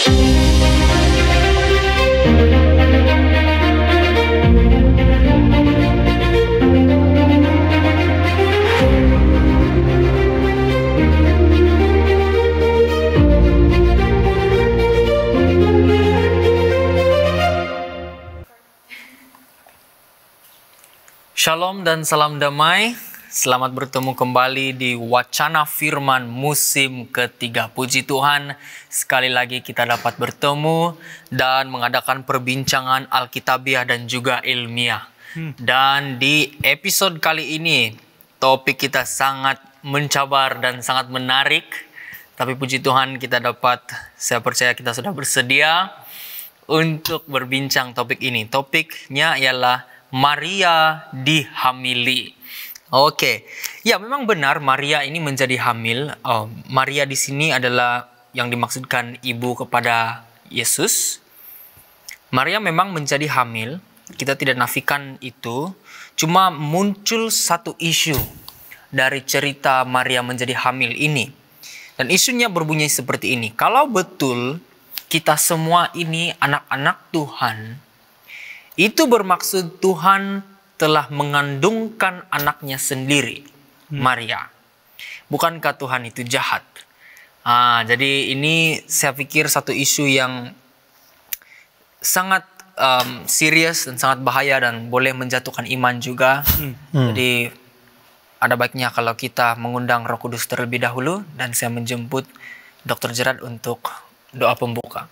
Shalom dan salam damai. Selamat bertemu kembali di Wacana Firman musim ketiga. Puji Tuhan, sekali lagi kita dapat bertemu dan mengadakan perbincangan Alkitabiah dan juga ilmiah. Dan di episode kali ini, topik kita sangat mencabar dan sangat menarik. Tapi puji Tuhan saya percaya kita sudah bersedia untuk berbincang topik ini. Topiknya ialah Maria dihamili. Oke, ya memang benar Maria ini menjadi hamil. Maria di sini adalah yang dimaksudkan ibu kepada Yesus. Maria memang menjadi hamil. Kita tidak nafikan itu. Cuma muncul satu isu dari cerita Maria menjadi hamil ini. Dan isunya berbunyi seperti ini. Kalau betul kita semua ini anak-anak Tuhan, itu bermaksud Tuhan telah mengandungkan anaknya sendiri, Maria. Bukankah Tuhan itu jahat? Jadi ini saya pikir satu isu yang sangat serius dan sangat bahaya dan boleh menjatuhkan iman juga. Jadi ada baiknya kalau kita mengundang Roh Kudus terlebih dahulu dan saya menjemput Dr. Gerard untuk doa pembuka.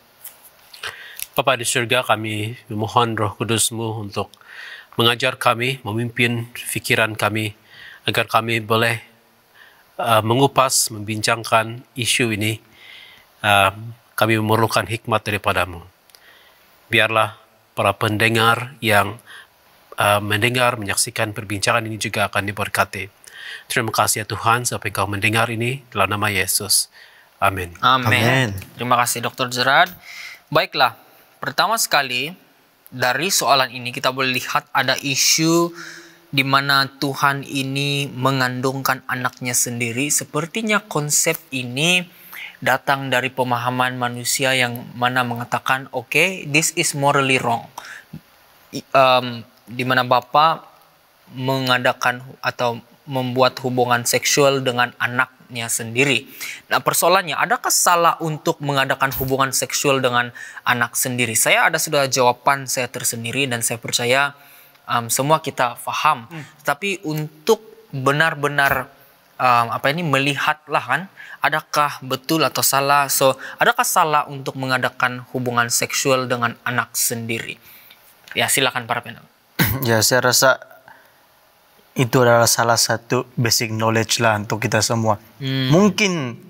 Bapa di surga, kami memohon Roh Kudus-Mu untuk mengajar kami, memimpin fikiran kami, agar kami boleh mengupas, membincangkan isu ini. Kami memerlukan hikmat daripada-Mu. Biarlah para pendengar yang mendengar, menyaksikan perbincangan ini juga akan diberkati. Terima kasih ya Tuhan, sampai Engkau mendengar ini dalam nama Yesus. Amin. Amin. Terima kasih Dr. Gerard. Baiklah. Pertama sekali, dari soalan ini kita boleh lihat ada isu di mana Tuhan ini mengandungkan anaknya sendiri. Sepertinya konsep ini datang dari pemahaman manusia yang mana mengatakan, okay, this is morally wrong. Di mana Bapa mengadakan atau membuat hubungan seksual dengan anaknya sendiri. Nah, persoalannya, adakah salah untuk mengadakan hubungan seksual dengan anak sendiri? Saya sudah jawaban saya tersendiri dan saya percaya semua kita paham. Tapi untuk benar-benar melihatlah kan, adakah betul atau salah? So, adakah salah untuk mengadakan hubungan seksual dengan anak sendiri? Ya, silakan para panel. Ya, saya rasa itu adalah salah satu basic knowledge lah untuk kita semua. Mungkin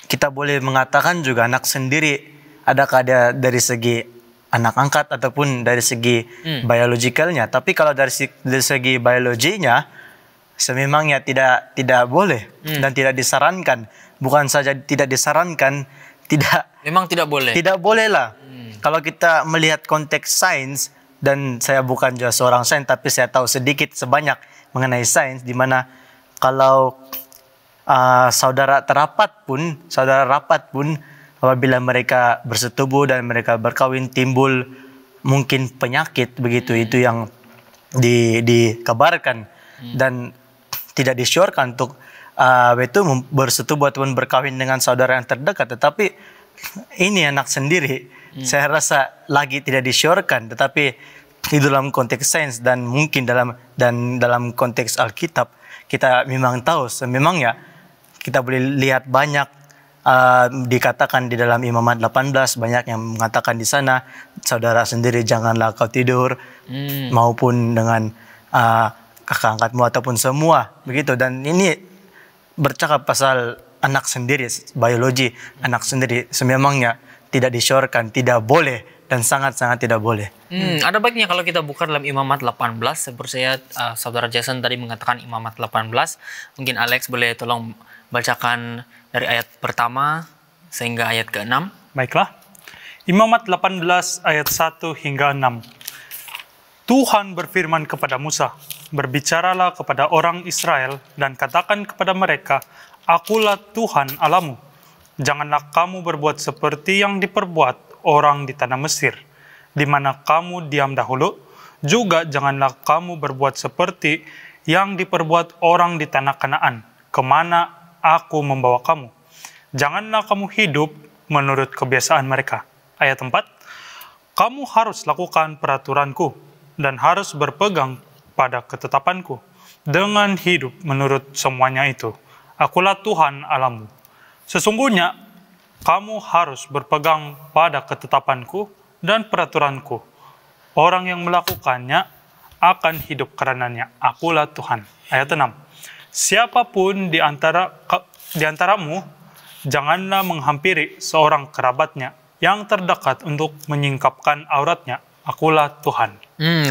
kita boleh mengatakan juga anak sendiri, adakah ada dari segi anak angkat ataupun dari segi biologikalnya. Tapi kalau dari segi biologinya, sememangnya tidak boleh dan tidak disarankan. Bukan saja tidak disarankan, memang tidak boleh. Tidak boleh lah. Kalau kita melihat konteks sains, dan saya bukan juga seorang sains, tapi saya tahu sedikit sebanyak mengenai sains, di mana kalau saudara rapat pun apabila mereka bersetubuh dan mereka berkawin timbul mungkin penyakit begitu, itu yang dikabarkan dan tidak disyorkan untuk itu bersetubuh ataupun berkawin dengan saudara yang terdekat. Tetapi ini anak sendiri, saya rasa lagi tidak disyorkan, tetapi di dalam konteks sains dan mungkin dalam konteks Alkitab kita memang tahu, memangnya kita boleh lihat banyak dikatakan di dalam Imamat 18, banyak yang mengatakan di sana, saudara sendiri janganlah kau tidur, maupun dengan kakak angkatmu ataupun semua begitu. Dan ini bercakap pasal anak sendiri, biologi anak sendiri, sememangnya tidak disyorkan, tidak boleh, dan sangat-sangat tidak boleh. Ada baiknya kalau kita buka dalam Imamat 18. Saya percaya saudara Jason tadi mengatakan Imamat 18. Mungkin Alex boleh tolong bacakan dari ayat pertama sehingga ayat ke-6. Baiklah. Imamat 18 ayat 1 hingga 6. Tuhan berfirman kepada Musa, berbicaralah kepada orang Israel dan katakan kepada mereka, Akulah Tuhan Allahmu. Janganlah kamu berbuat seperti yang diperbuat orang di tanah Mesir, di mana kamu diam dahulu. Juga janganlah kamu berbuat seperti yang diperbuat orang di tanah Kanaan, kemana aku membawa kamu. Janganlah kamu hidup menurut kebiasaan mereka. Ayat 4, kamu harus lakukan peraturanku dan harus berpegang pada ketetapanku dengan hidup menurut semuanya itu. Akulah Tuhan Allahmu. Sesungguhnya kamu harus berpegang pada ketetapanku dan peraturanku. Orang yang melakukannya akan hidup karenanya. Akulah Tuhan. Ayat 6. Siapapun di antaramu, janganlah menghampiri seorang kerabatnya yang terdekat untuk menyingkapkan auratnya. Akulah Tuhan.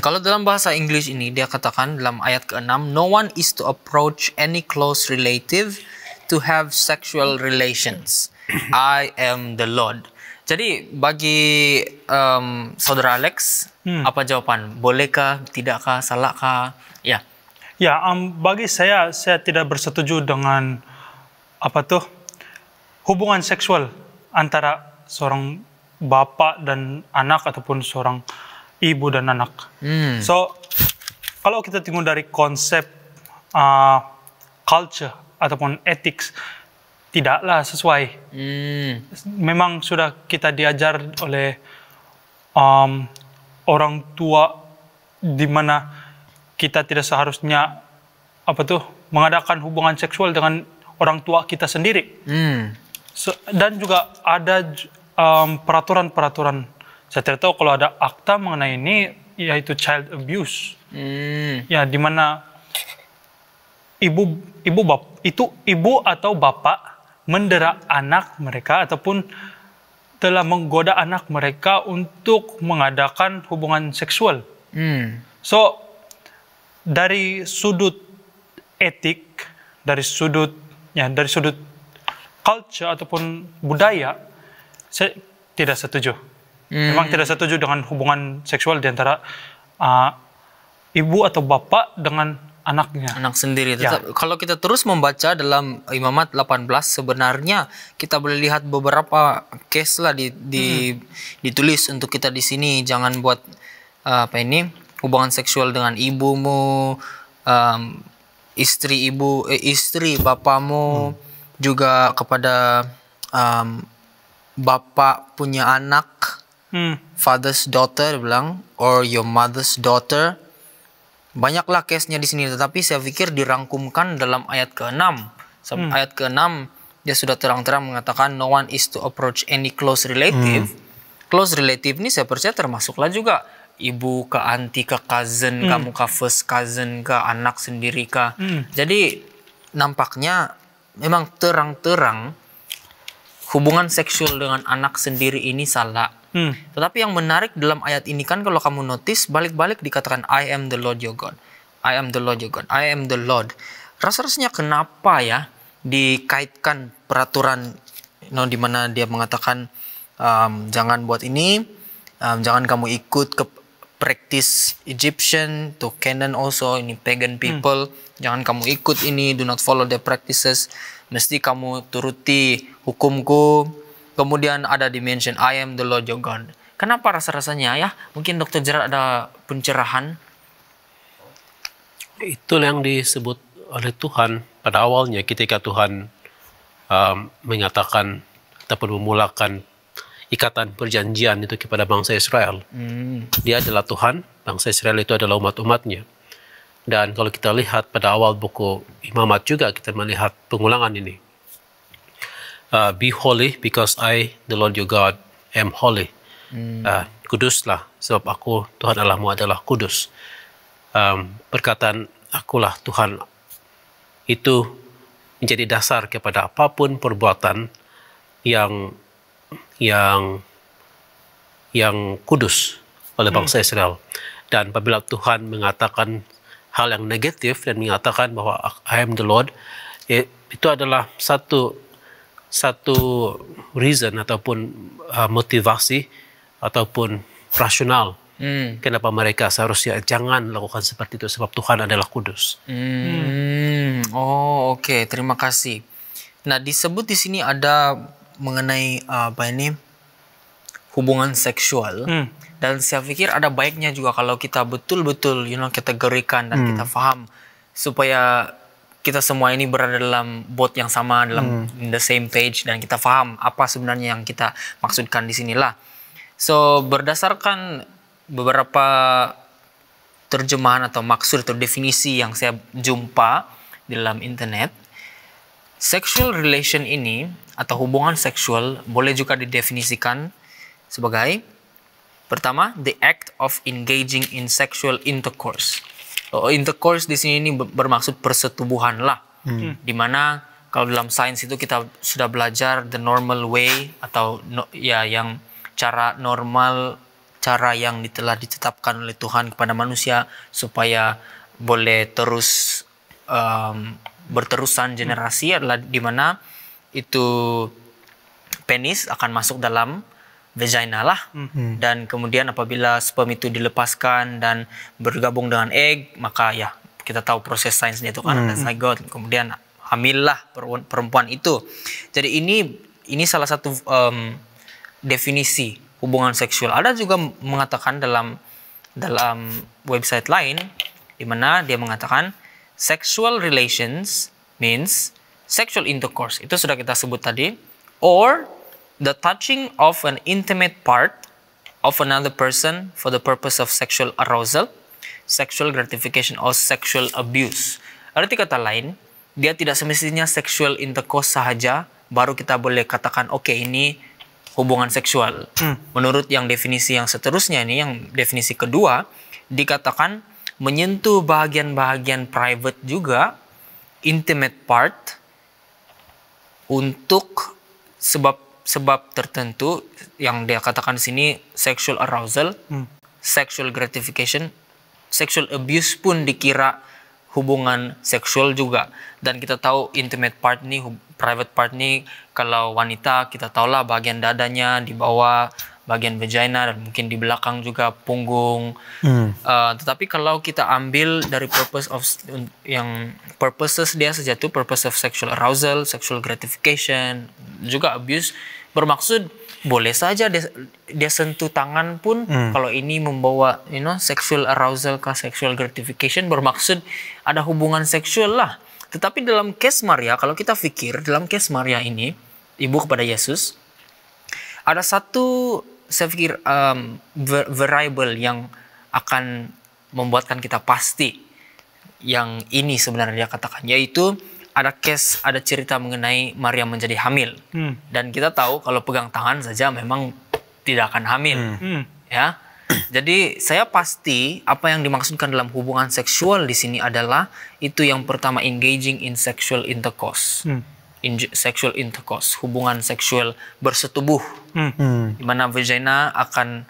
Kalau dalam bahasa Inggris ini, dia katakan dalam ayat ke-6, no one is to approach any close relative to have sexual relations. I am the Lord. Jadi bagi saudara Alex, apa jawaban? Bolehkah, tidakkah, salahkah? Ya. Ya, bagi saya tidak bersetuju dengan hubungan seksual antara seorang bapak dan anak ataupun seorang ibu dan anak. So, kalau kita tengok dari konsep culture ataupun ethics, tidaklah sesuai. Memang sudah kita diajar oleh orang tua di mana kita tidak seharusnya mengadakan hubungan seksual dengan orang tua kita sendiri. Dan juga ada peraturan-peraturan. Saya tidak tahu kalau ada akta mengenai ini, yaitu child abuse. Ya, di mana ibu atau bapak mendera anak mereka ataupun telah menggoda anak mereka untuk mengadakan hubungan seksual. So, dari sudut etik, dari sudut culture ataupun budaya, saya tidak setuju. Memang tidak setuju dengan hubungan seksual di antara ibu atau bapak dengan anaknya. Anak sendiri. Kalau kita terus membaca dalam Imamat 18, sebenarnya kita boleh lihat beberapa case lah ditulis untuk kita di sini. Jangan buat hubungan seksual dengan ibumu, istri bapamu, juga kepada bapak punya anak, father's daughter bilang, or your mother's daughter. Banyaklah case-nya di sini, tetapi saya pikir dirangkumkan dalam ayat ke-6. Ayat ke-6 dia sudah terang-terang mengatakan no one is to approach any close relative. Close relative ini saya percaya termasuklah juga ibu ke auntie ke cousin, kamu ke first cousin ke anak sendiri ke. Jadi nampaknya memang terang-terang hubungan seksual dengan anak sendiri ini salah. Tetapi yang menarik dalam ayat ini kan, kalau kamu notice, balik-balik dikatakan I am the Lord your God. I am the Lord your God. I am the Lord. Rasa-rasanya kenapa ya dikaitkan peraturan di mana dia mengatakan jangan buat ini, jangan kamu ikut ke practice Egyptian to Canaan also, ini pagan people, jangan kamu ikut ini, do not follow their practices, mesti kamu turuti hukumku. Kemudian ada dimension I am the Lord your God. Kenapa rasa-rasanya ya? Mungkin Dr. Gerard ada pencerahan. Itu yang disebut oleh Tuhan pada awalnya ketika Tuhan menyatakan ataupun memulakan ikatan perjanjian itu kepada bangsa Israel. Dia adalah Tuhan, bangsa Israel itu adalah umat-umatnya. Dan kalau kita lihat pada awal buku Imamat juga kita melihat pengulangan ini. Be holy because I, the Lord your God, am holy. Kuduslah sebab aku, Tuhan Allahmu adalah kudus. Perkataan akulah Tuhan itu menjadi dasar kepada apapun perbuatan yang kudus oleh bangsa Israel. Dan apabila Tuhan mengatakan hal yang negatif dan mengatakan bahwa I am the Lord, itu adalah satu reason ataupun motivasi ataupun rasional kenapa mereka seharusnya jangan lakukan seperti itu sebab Tuhan adalah kudus. Oke. Terima kasih. Nah, disebut di sini ada mengenai hubungan seksual. Dan saya pikir ada baiknya juga kalau kita betul-betul kategorikan dan kita paham supaya kita semua ini berada dalam boat yang sama, dalam in the same page, dan kita paham apa sebenarnya yang kita maksudkan di sinilah. So berdasarkan beberapa terjemahan atau maksud atau definisi yang saya jumpa di dalam internet, sexual relation ini atau hubungan seksual boleh juga didefinisikan sebagai pertama, the act of engaging in sexual intercourse. Intercourse di sini ini bermaksud persetubuhan lah. Dimana kalau dalam sains itu kita sudah belajar the normal way atau yang cara normal, cara yang telah ditetapkan oleh Tuhan kepada manusia supaya boleh terus berterusan generasi adalah dimana itu penis akan masuk dalam vagina lah, dan kemudian apabila sperm itu dilepaskan dan bergabung dengan egg, maka ya kita tahu proses sainsnya itu kan ada zygote, kemudian hamillah perempuan itu. Jadi ini salah satu definisi hubungan seksual. Ada juga mengatakan dalam website lain di mana dia mengatakan sexual relations means sexual intercourse, itu sudah kita sebut tadi, or the touching of an intimate part of another person for the purpose of sexual arousal, sexual gratification, or sexual abuse. Arti kata lain, dia tidak semestinya sexual intercourse sahaja baru kita boleh katakan oke, ini hubungan seksual. Menurut yang definisi yang seterusnya ini, yang definisi kedua, dikatakan menyentuh bahagian-bahagian private juga, intimate part, untuk sebab tertentu yang dia katakan di sini, sexual arousal, sexual gratification, sexual abuse pun dikira hubungan seksual juga. Dan kita tahu intimate part ni, private part ni, kalau wanita kita tahulah bagian dadanya, di bawah bagian vagina, dan mungkin di belakang juga punggung. Tetapi kalau kita ambil dari purposes dia saja tu, purpose of sexual arousal, sexual gratification, juga abuse, bermaksud boleh saja dia sentuh tangan pun kalau ini membawa sexual arousal ke sexual gratification, bermaksud ada hubungan seksual lah. Tetapi dalam case Maria, kalau kita fikir dalam case Maria ini, ibu kepada Yesus, ada satu, saya pikir variable yang akan membuatkan kita pasti yang ini sebenarnya dia katakan, yaitu ada cerita mengenai Maria menjadi hamil. Dan kita tahu kalau pegang tangan saja memang tidak akan hamil. Ya. Jadi saya pasti apa yang dimaksudkan dalam hubungan seksual di sini adalah itu yang pertama, engaging in sexual intercourse. Sexual intercourse, hubungan seksual bersetubuh. Di mana vagina akan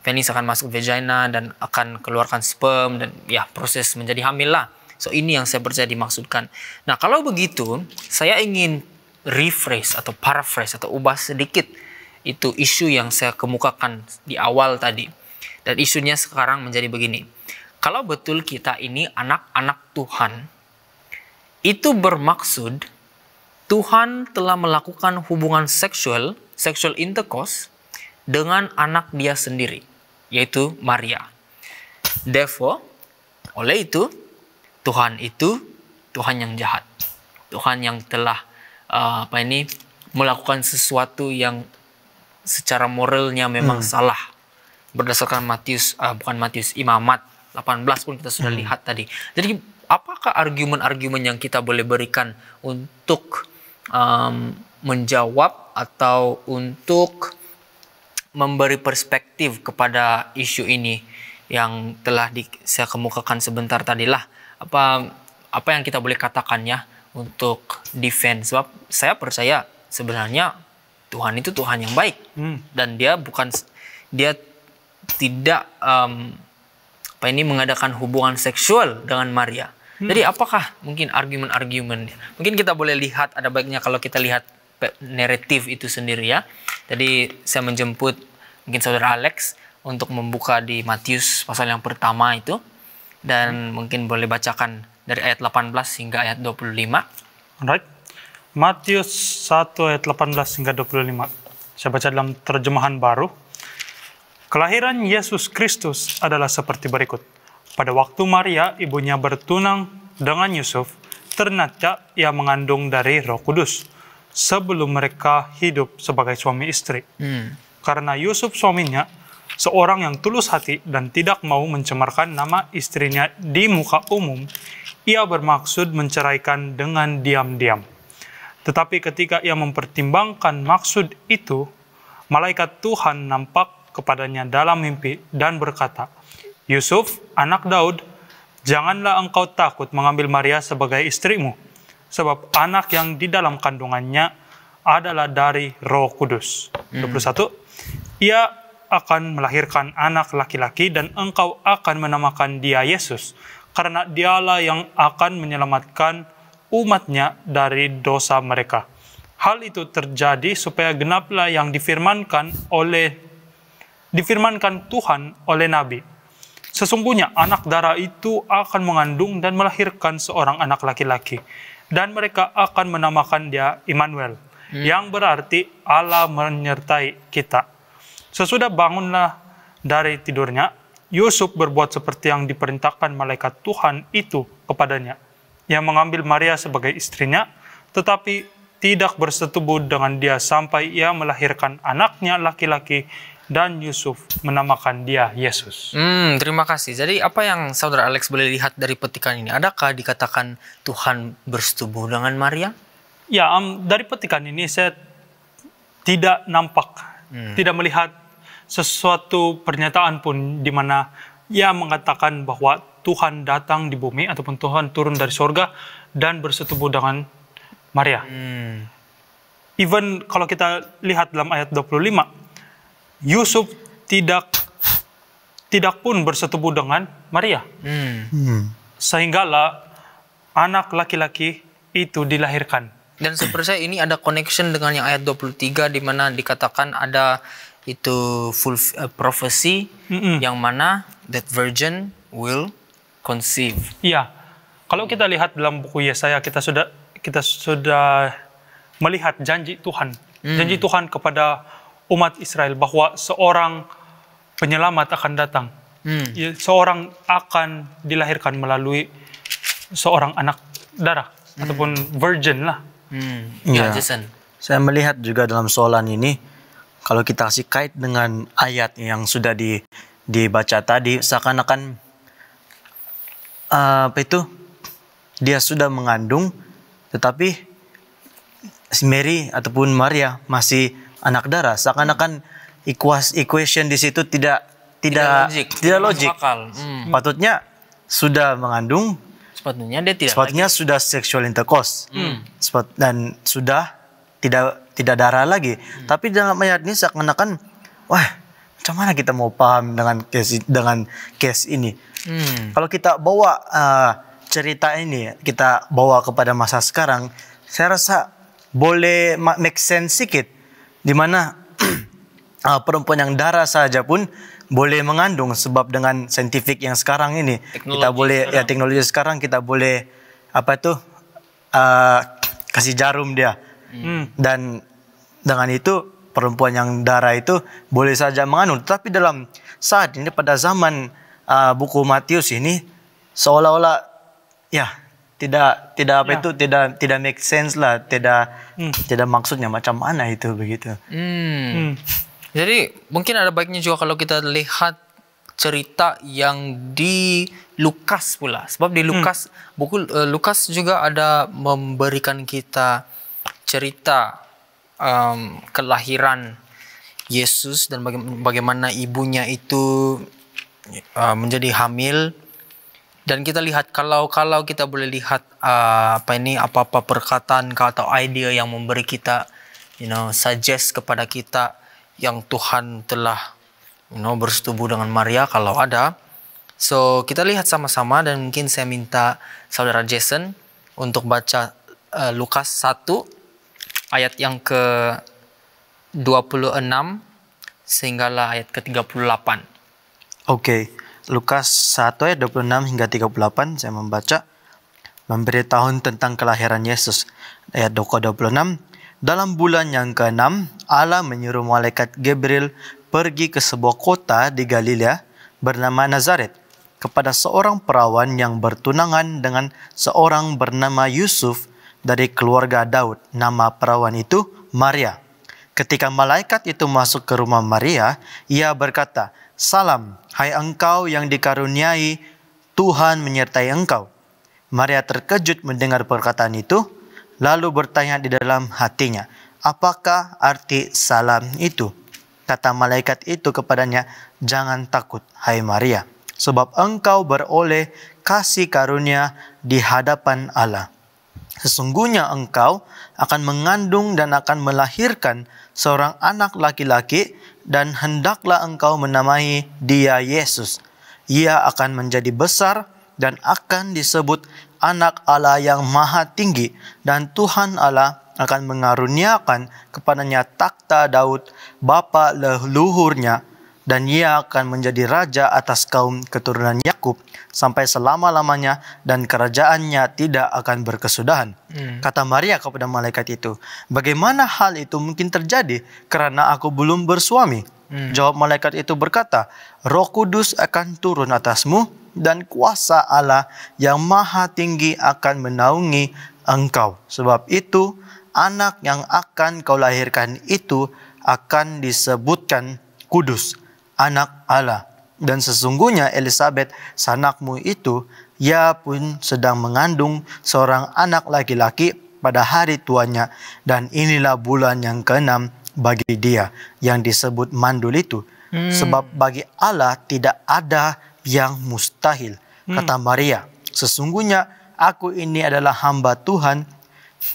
penis akan masuk vagina dan akan keluarkan sperm, dan ya proses menjadi hamil lah. So ini yang saya percaya dimaksudkan. Nah kalau begitu, saya ingin rephrase atau paraphrase atau ubah sedikit itu isu yang saya kemukakan di awal tadi. Dan isunya sekarang menjadi begini. Kalau betul kita ini anak-anak Tuhan, itu bermaksud Tuhan telah melakukan hubungan sexual intercourse dengan anak dia sendiri, yaitu Maria. Therefore, oleh itu, Tuhan itu Tuhan yang jahat. Tuhan yang telah melakukan sesuatu yang secara moralnya memang salah. Berdasarkan Imamat 18 pun kita sudah lihat tadi. Jadi apakah argumen-argumen yang kita boleh berikan untuk menjawab atau untuk memberi perspektif kepada isu ini yang telah saya kemukakan sebentar tadilah? Apa yang kita boleh katakan ya untuk defense? Sebab saya percaya sebenarnya Tuhan itu Tuhan yang baik, dan dia tidak mengadakan hubungan seksual dengan Maria. Jadi apakah mungkin argumen-argumen? Mungkin kita boleh lihat, ada baiknya kalau kita lihat naratif itu sendiri ya. Jadi saya menjemput mungkin saudara Alex untuk membuka di Matius pasal yang pertama itu. Dan mungkin boleh bacakan dari ayat 18 hingga ayat 25. Alright. Matius 1 ayat 18 hingga 25. Saya baca dalam terjemahan baru. Kelahiran Yesus Kristus adalah seperti berikut. Pada waktu Maria, ibunya bertunang dengan Yusuf, ternyata ia mengandung dari Roh Kudus sebelum mereka hidup sebagai suami istri. Karena Yusuf suaminya seorang yang tulus hati dan tidak mau mencemarkan nama istrinya di muka umum, ia bermaksud menceraikan dengan diam-diam. Tetapi ketika ia mempertimbangkan maksud itu, malaikat Tuhan nampak kepadanya dalam mimpi dan berkata, Yusuf, anak Daud, janganlah engkau takut mengambil Maria sebagai istrimu, sebab anak yang di dalam kandungannya adalah dari Roh Kudus. 21. Ia akan melahirkan anak laki-laki dan engkau akan menamakan dia Yesus, karena dialah yang akan menyelamatkan umatnya dari dosa mereka. Hal itu terjadi supaya genaplah yang difirmankan Tuhan oleh Nabi. Sesungguhnya anak darah itu akan mengandung dan melahirkan seorang anak laki-laki, dan mereka akan menamakan dia Immanuel, yang berarti Allah menyertai kita. Sesudah bangunlah dari tidurnya, Yusuf berbuat seperti yang diperintahkan malaikat Tuhan itu kepadanya. Ia mengambil Maria sebagai istrinya, tetapi tidak bersetubuh dengan dia sampai ia melahirkan anaknya laki-laki, dan Yusuf menamakan dia Yesus. Terima kasih. Jadi apa yang Saudara Alex boleh lihat dari petikan ini? Adakah dikatakan Tuhan bersetubuh dengan Maria? Ya, dari petikan ini saya tidak nampak, tidak melihat sesuatu pernyataan pun di mana ia mengatakan bahwa Tuhan datang di bumi ataupun Tuhan turun dari sorga dan bersetubuh dengan Maria. Even kalau kita lihat dalam ayat 25, Yusuf tidak pun bersetubuh dengan Maria. Sehinggalah anak laki-laki itu dilahirkan. Dan seperti saya ini ada connection dengan yang ayat 23 di mana dikatakan ada itu full prophecy yang mana that virgin will conceive. Iya. Kalau kita lihat dalam buku Yesaya, kita sudah melihat janji Tuhan. Janji Tuhan kepada umat Israel bahwa seorang penyelamat akan datang. Seorang akan dilahirkan melalui seorang anak darah ataupun virgin lah. Ya. Jason. Saya melihat juga dalam soalan ini, kalau kita kasih kait dengan ayat yang sudah dibaca tadi, seakan-akan dia sudah mengandung, tetapi si Mary ataupun Maria masih anak darah. Seakan-akan equation di situ tidak logik. Patutnya sudah mengandung, sepatutnya sudah sexual intercourse, dan sudah tidak darah lagi. Tapi dalam ayat ini seakan-akan, wah, macam mana kita mau paham dengan case ini? Kalau kita bawa cerita ini, kita bawa kepada masa sekarang, saya rasa boleh make sense sedikit, di mana perempuan yang darah saja pun boleh mengandung, sebab dengan saintifik yang sekarang ini teknologi sekarang kita boleh kasih jarum dia, dan dengan itu perempuan yang darah itu boleh saja mengandung. Tapi dalam saat ini pada zaman buku Matius ini seolah-olah tidak make sense lah, tidak maksudnya macam mana itu begitu. Jadi mungkin ada baiknya juga kalau kita lihat cerita yang di Lukas pula. Sebab di Lukas, buku Lukas juga ada memberikan kita cerita kelahiran Yesus dan bagaimana ibunya itu menjadi hamil. Dan kita lihat kalau kita boleh lihat apa-apa perkataan atau ide yang memberi kita suggest kepada kita yang Tuhan telah bersetubuh dengan Maria kalau ada. So kita lihat sama-sama, dan mungkin saya minta Saudara Jason untuk baca Lukas 1 ayat yang ke-26 sehinggalah ayat ke-38. Oke. Lukas 1 ayat 26 hingga 38 saya membaca. memberitahu tentang kelahiran Yesus. Ayat 26, dalam bulan yang ke-6, Allah menyuruh malaikat Gabriel pergi ke sebuah kota di Galilea bernama Nazaret kepada seorang perawan yang bertunangan dengan seorang bernama Yusuf dari keluarga Daud. Nama perawan itu Maria. Ketika malaikat itu masuk ke rumah Maria, ia berkata, "Salam, hai engkau yang dikaruniai, Tuhan menyertai engkau." Maria terkejut mendengar perkataan itu, lalu bertanya di dalam hatinya, "Apakah arti salam itu?" Kata malaikat itu kepadanya, "Jangan takut, hai Maria, sebab engkau beroleh kasih karunia di hadapan Allah. Sesungguhnya engkau akan mengandung dan akan melahirkan seorang anak laki-laki, dan hendaklah engkau menamai dia Yesus. Ia akan menjadi besar dan akan disebut Anak Allah yang Maha Tinggi, dan Tuhan Allah akan mengaruniakan kepadanya takhta Daud bapa leluhurnya, dan ia akan menjadi raja atas kaum keturunan Yakub sampai selama-lamanya, dan kerajaannya tidak akan berkesudahan." Kata Maria kepada malaikat itu, "Bagaimana hal itu mungkin terjadi, karena aku belum bersuami?" Jawab malaikat itu berkata, "Roh Kudus akan turun atasmu, dan kuasa Allah yang Maha Tinggi akan menaungi engkau. Sebab itu, anak yang akan kau lahirkan itu akan disebutkan kudus, Anak Allah. Dan sesungguhnya Elisabet, sanakmu itu, ia pun sedang mengandung seorang anak laki-laki pada hari tuanya, dan inilah bulan yang ke-6 bagi dia, yang disebut mandul itu. Sebab bagi Allah tidak ada yang mustahil." Kata Maria, "Sesungguhnya aku ini adalah hamba Tuhan,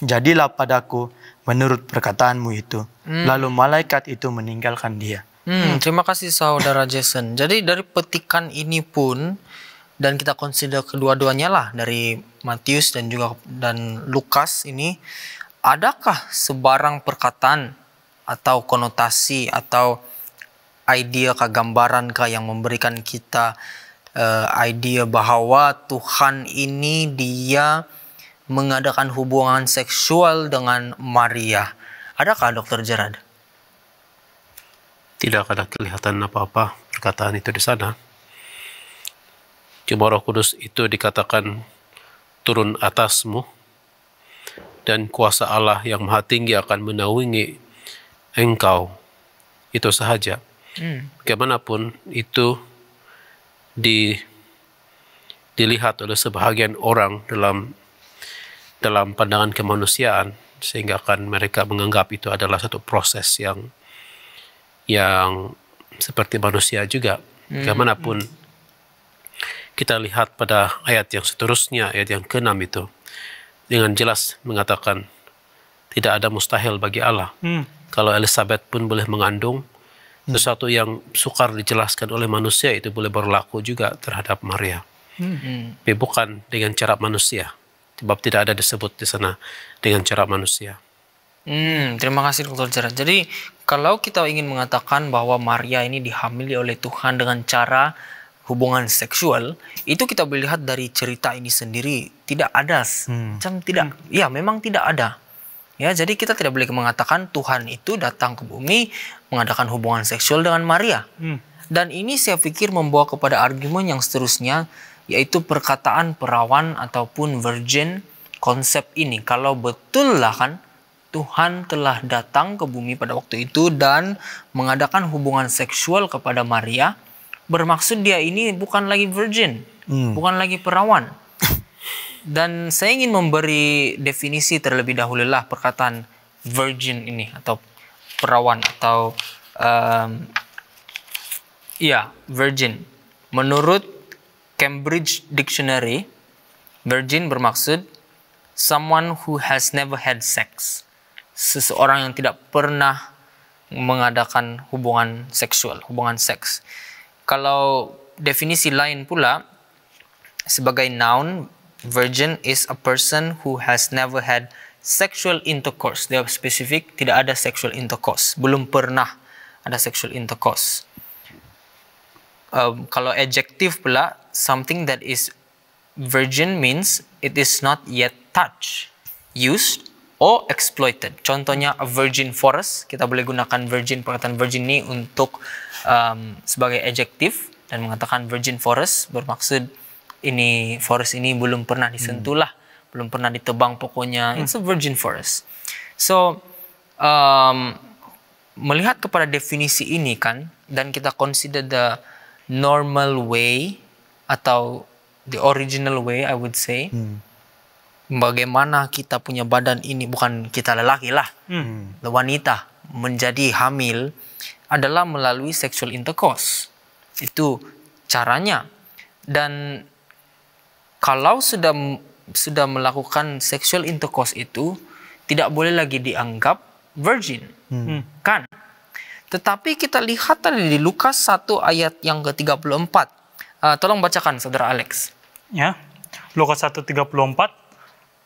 jadilah padaku menurut perkataanmu itu." Lalu malaikat itu meninggalkan dia. Terima kasih saudara Jason. Jadi dari petikan ini pun, dan kita consider kedua-duanya lah, dari Matius dan Lukas ini, adakah sebarang perkataan atau konotasi atau idea gambaran yang memberikan kita idea bahwa Tuhan ini dia mengadakan hubungan seksual dengan Maria? Adakah Dr. Gerard? Tidak ada kelihatan apa-apa perkataan itu di sana. Cuma Roh Kudus itu dikatakan turun atasmu, dan kuasa Allah yang Maha Tinggi akan menaungi engkau. Itu sahaja. Bagaimanapun itu dilihat oleh sebahagian orang dalam pandangan kemanusiaan, sehingga akan mereka menganggap itu adalah satu proses yang seperti manusia juga. Bagaimanapun kita lihat pada ayat yang seterusnya, ayat yang ke-6 itu dengan jelas mengatakan tidak ada mustahil bagi Allah. Kalau Elisabet pun boleh mengandung, sesuatu yang sukar dijelaskan oleh manusia itu boleh berlaku juga terhadap Maria. Tapi bukan dengan cara manusia, sebab tidak ada disebut di sana dengan cara manusia. Terima kasih Dr. Gerard. Jadi kalau kita ingin mengatakan bahwa Maria ini dihamili oleh Tuhan dengan cara hubungan seksual, itu kita melihat dari cerita ini sendiri tidak ada, memang tidak ada. Ya, jadi kita tidak boleh mengatakan Tuhan itu datang ke bumi mengadakan hubungan seksual dengan Maria. Dan ini saya pikir membawa kepada argumen yang seterusnya, yaitu perkataan perawan ataupun virgin. Konsep ini, kalau betul lah kan Tuhan telah datang ke bumi pada waktu itu dan mengadakan hubungan seksual kepada Maria, bermaksud dia ini bukan lagi virgin, bukan lagi perawan. Dan saya ingin memberi definisi terlebih dahulu lah perkataan virgin ini atau perawan atau virgin. Menurut Cambridge Dictionary, virgin bermaksud someone who has never had sex. Seseorang yang tidak pernah mengadakan hubungan seksual, hubungan seks. Kalau definisi lain pula, sebagai noun, virgin is a person who has never had sexual intercourse. Dia spesifik, tidak ada sexual intercourse. Belum pernah ada sexual intercourse. Kalau adjektif pula, something that is virgin means it is not yet touched, used, or exploited. Contohnya a virgin forest, kita boleh gunakan virgin, perkataan virgin ini untuk sebagai adjektif dan mengatakan virgin forest bermaksud ini forest ini belum pernah disentuh lah, belum pernah ditebang pokoknya. It's a virgin forest. So melihat kepada definisi ini kan, dan kita consider the normal way atau the original way, I would say, bagaimana kita punya badan ini, bukan kita lelaki lah, wanita menjadi hamil adalah melalui sexual intercourse. Itu caranya. Dan kalau sudah melakukan sexual intercourse itu tidak boleh lagi dianggap virgin, kan? Tetapi kita lihat tadi di Lukas 1 ayat yang ke-34. Tolong bacakan Saudara Alex. Ya, Lukas 1:34,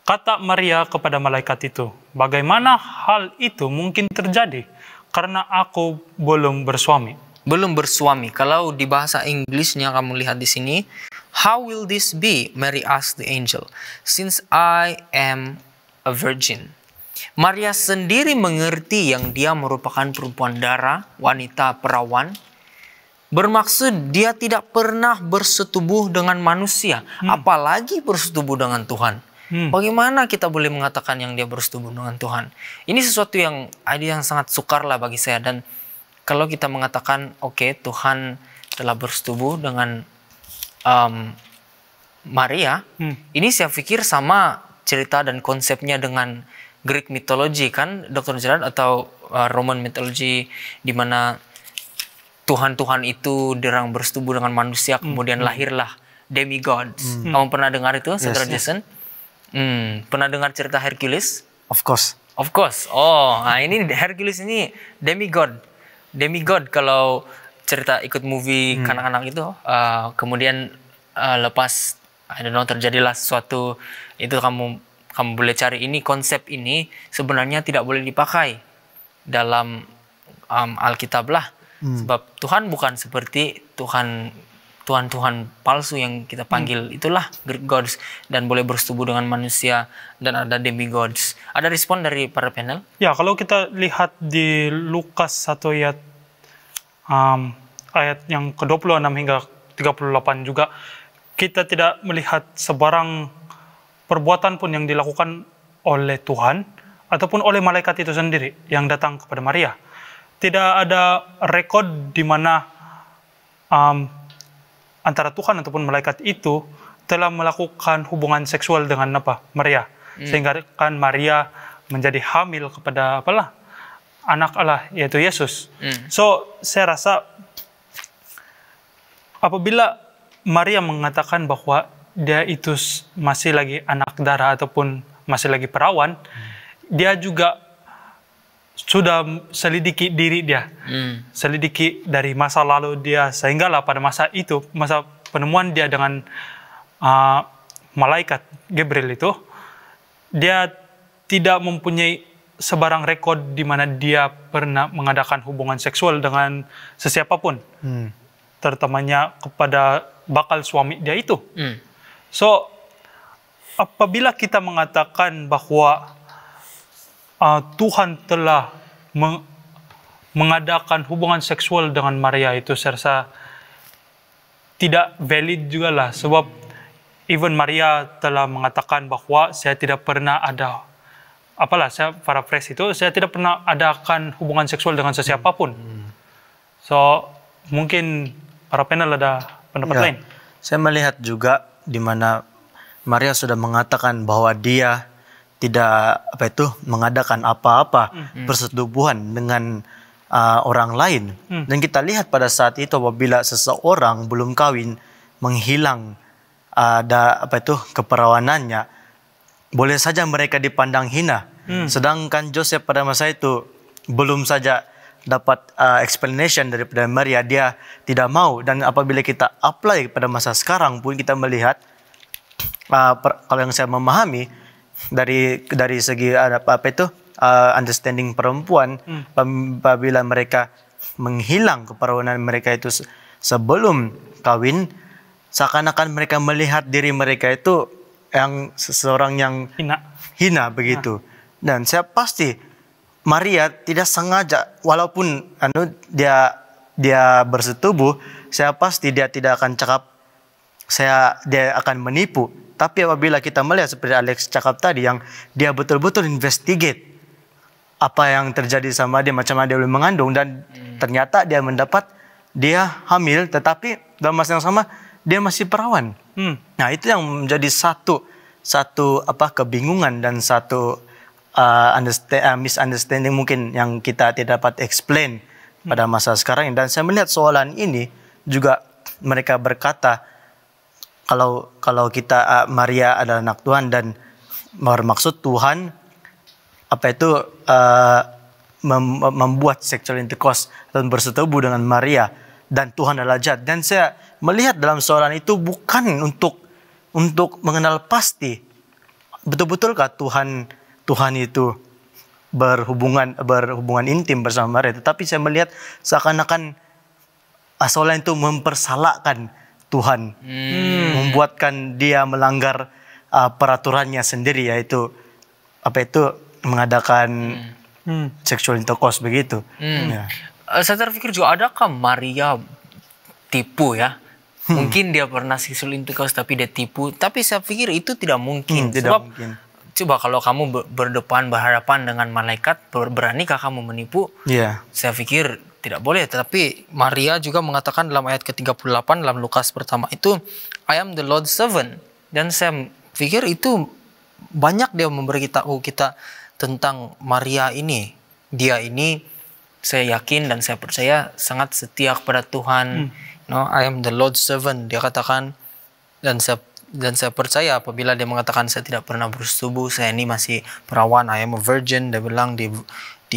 kata Maria kepada malaikat itu, bagaimana hal itu mungkin terjadi karena aku belum bersuami. Belum bersuami. Kalau di bahasa Inggrisnya kamu lihat di sini, how will this be? Mary asked the angel, since I am a virgin. Maria sendiri mengerti yang dia merupakan perempuan darah, wanita perawan. Bermaksud dia tidak pernah bersetubuh dengan manusia, apalagi bersetubuh dengan Tuhan. Bagaimana kita boleh mengatakan yang dia bersetubuh dengan Tuhan? Ini sesuatu yang sangat sukar lah bagi saya. Dan kalau kita mengatakan, oke, Tuhan telah bersetubuh dengan Maria, ini saya pikir sama cerita dan konsepnya dengan Greek mythology kan, Dr. Gerard, atau Roman mythology, di mana Tuhan-Tuhan itu dirang bersetubuh dengan manusia, kemudian lahirlah demigods. Kamu pernah dengar itu, Saudara Jason? Pernah dengar cerita Hercules? Of course. Of course. Oh, nah ini Hercules ini demigod. Demigod kalau cerita ikut movie kanak-kanak itu, kemudian lepas I don't know terjadilah sesuatu, itu kamu boleh cari ini, konsep ini sebenarnya tidak boleh dipakai dalam Alkitab lah. Sebab Tuhan bukan seperti Tuhan palsu yang kita panggil, itulah Greek gods, dan boleh bersetubuh dengan manusia, dan ada demigods. Ada respon dari para panel? Ya, kalau kita lihat di Lukas 1 ayat yang ke-26 hingga 38 juga, kita tidak melihat sebarang perbuatan pun yang dilakukan oleh Tuhan ataupun oleh malaikat itu sendiri yang datang kepada Maria. Tidak ada rekod di mana antara Tuhan ataupun malaikat itu telah melakukan hubungan seksual dengan Maria, sehingga kan Maria menjadi hamil kepada anak Allah, yaitu Yesus. So saya rasa apabila Maria mengatakan bahwa dia itu masih lagi anak darah ataupun masih lagi perawan, dia juga sudah selidiki diri dia, selidiki dari masa lalu dia, sehinggalah pada masa itu, masa penemuan dia dengan malaikat Gabriel itu, dia tidak mempunyai sebarang rekod di mana dia pernah mengadakan hubungan seksual dengan sesiapapun, terutamanya kepada bakal suami dia itu. So, apabila kita mengatakan bahwa Tuhan telah mengadakan hubungan seksual dengan Maria, itu saya rasa tidak valid juga lah, sebab even Maria telah mengatakan bahwa saya tidak pernah ada, saya paraphrase itu, saya tidak pernah adakan hubungan seksual dengan sesiapapun. So, mungkin para panel ada pendapat lain. Saya melihat juga di mana Maria sudah mengatakan bahwa dia tidak mengadakan apa-apa persetubuhan dengan orang lain. Dan kita lihat pada saat itu apabila seseorang belum kawin menghilang keperawanannya, boleh saja mereka dipandang hina. Sedangkan Joseph pada masa itu belum saja dapat explanation daripada Maria, dia tidak mau. Dan apabila kita apply pada masa sekarang pun kita melihat, kalau yang saya memahami dari segi understanding perempuan, apabila mereka menghilang keperawanan mereka itu sebelum kawin, seakan-akan mereka melihat diri mereka itu yang seseorang yang hina begitu. Dan saya pasti Maria tidak sengaja, walaupun dia bersetubuh, saya pasti dia tidak akan cakap dia akan menipu. Tapi apabila kita melihat seperti Alex cakap tadi, yang dia betul-betul investigate apa yang terjadi sama dia, macam mana dia boleh mengandung, dan ternyata dia hamil, tetapi dalam masa yang sama dia masih perawan. Nah, itu yang menjadi satu kebingungan dan satu misunderstanding mungkin yang kita tidak dapat explain pada masa sekarang. Dan saya melihat soalan ini juga mereka berkata, kalau kita Maria adalah anak Tuhan dan bermaksud Tuhan membuat sexual intercourse dan bersetubuh dengan Maria, dan Tuhan adalah jahat. Dan saya melihat dalam soalan itu bukan untuk mengenal pasti betul-betulkah Tuhan itu berhubungan intim bersama Maria, tetapi saya melihat seakan-akan soalan itu mempersalahkan Tuhan, membuatkan dia melanggar peraturannya sendiri, yaitu mengadakan sexual intercourse begitu. Ya. Saya terpikir juga, adakah Maria tipu ya? Mungkin dia pernah sexual intercourse tapi dia tipu. Tapi saya pikir itu tidak mungkin. Sebab coba kalau kamu berhadapan dengan malaikat, beranikah kamu menipu? Yeah. Saya pikir tidak boleh. Tapi Maria juga mengatakan dalam ayat ke-38 dalam Lukas pertama itu, I am the Lord's servant. Dan saya pikir itu banyak dia memberitahu kita tentang Maria ini. Dia ini, saya yakin dan saya percaya sangat setia kepada Tuhan. I am the Lord's servant, dia katakan. Dan saya percaya apabila dia mengatakan saya tidak pernah bersetubuh, saya ini masih perawan, I am a virgin, dia bilang di